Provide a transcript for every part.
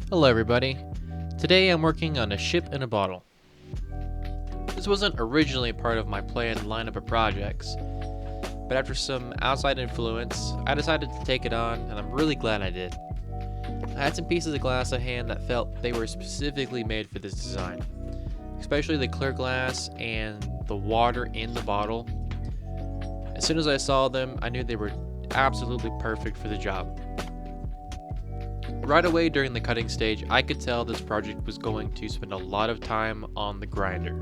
Hello everybody. Today I'm working on a ship in a bottle. This wasn't originally part of my planned lineup of projects, but after some outside influence, I decided to take it on and I'm really glad I did. I had some pieces of glass at hand that felt they were specifically made for this design, especially the clear glass and the water in the bottle. As soon as I saw them, I knew they were absolutely perfect for the job. Right away during the cutting stage, I could tell this project was going to spend a lot of time on the grinder.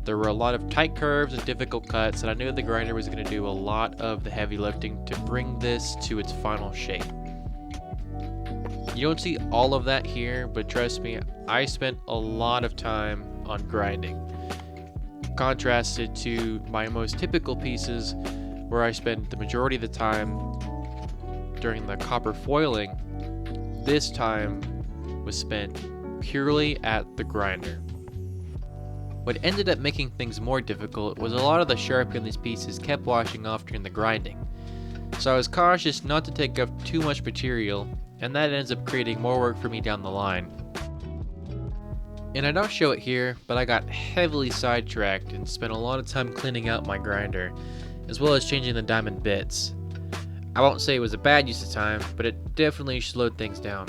There were a lot of tight curves and difficult cuts, and I knew the grinder was going to do a lot of the heavy lifting to bring this to its final shape. You don't see all of that here, but trust me, I spent a lot of time on grinding. Contrasted to my most typical pieces, where I spend the majority of the time during the copper foiling, this time was spent purely at the grinder. What ended up making things more difficult was a lot of the sharp in these pieces kept washing off during the grinding, so I was cautious not to take up too much material, and that ends up creating more work for me down the line. And I don't show it here, but I got heavily sidetracked and spent a lot of time cleaning out my grinder, as well as changing the diamond bits. I won't say it was a bad use of time, but it definitely slowed things down.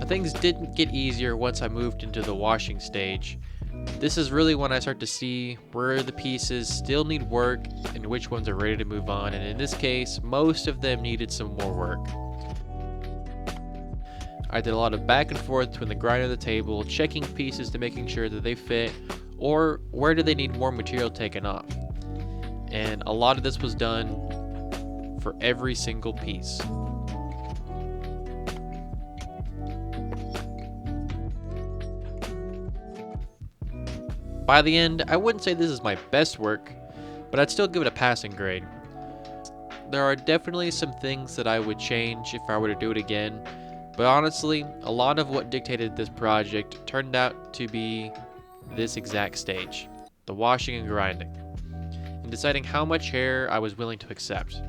Things didn't get easier once I moved into the washing stage. This is really when I start to see where the pieces still need work and which ones are ready to move on, and in this case, most of them needed some more work. I did a lot of back and forth between the grinder and the table, checking pieces to making sure that they fit, or where do they need more material taken off. And a lot of this was done for every single piece. By the end, I wouldn't say this is my best work, but I'd still give it a passing grade. There are definitely some things that I would change if I were to do it again, but honestly, a lot of what dictated this project turned out to be this exact stage, the washing and grinding, and deciding how much hair I was willing to accept.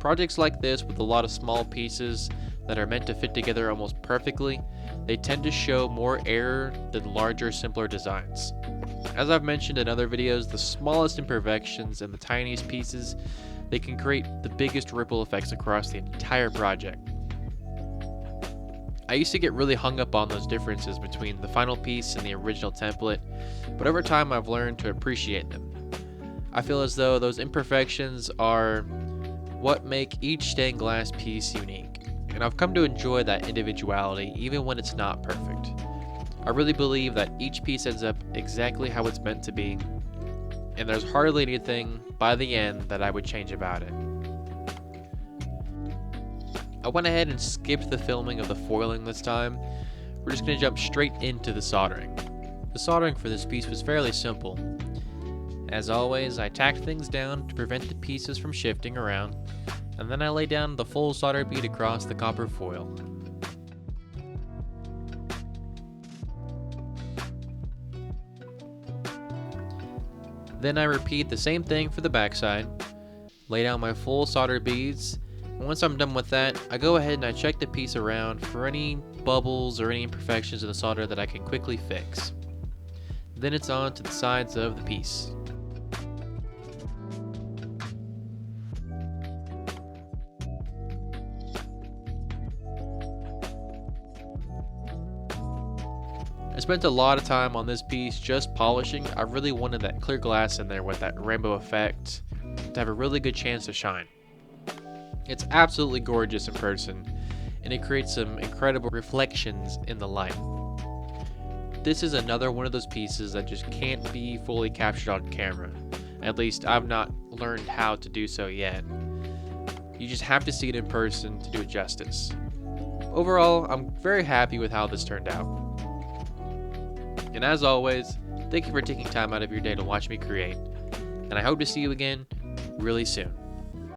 Projects like this with a lot of small pieces that are meant to fit together almost perfectly, they tend to show more error than larger, simpler designs. As I've mentioned in other videos, the smallest imperfections and the tiniest pieces, they can create the biggest ripple effects across the entire project. I used to get really hung up on those differences between the final piece and the original template, but over time I've learned to appreciate them. I feel as though those imperfections are what make each stained glass piece unique, and I've come to enjoy that individuality even when it's not perfect. I really believe that each piece ends up exactly how it's meant to be, and there's hardly anything by the end that I would change about it. I went ahead and skipped the filming of the foiling this time. We're just going to jump straight into the soldering. The soldering for this piece was fairly simple. As always, I tacked things down to prevent the pieces from shifting around, and then I lay down the full solder bead across the copper foil. Then I repeat the same thing for the backside, lay down my full solder beads, and once I'm done with that, I go ahead and I check the piece around for any bubbles or any imperfections in the solder that I can quickly fix. Then it's on to the sides of the piece. I spent a lot of time on this piece just polishing. I really wanted that clear glass in there with that rainbow effect to have a really good chance to shine. It's absolutely gorgeous in person, and it creates some incredible reflections in the light. This is another one of those pieces that just can't be fully captured on camera. At least I've not learned how to do so yet. You just have to see it in person to do it justice. Overall, I'm very happy with how this turned out. And as always, thank you for taking time out of your day to watch me create, and I hope to see you again really soon.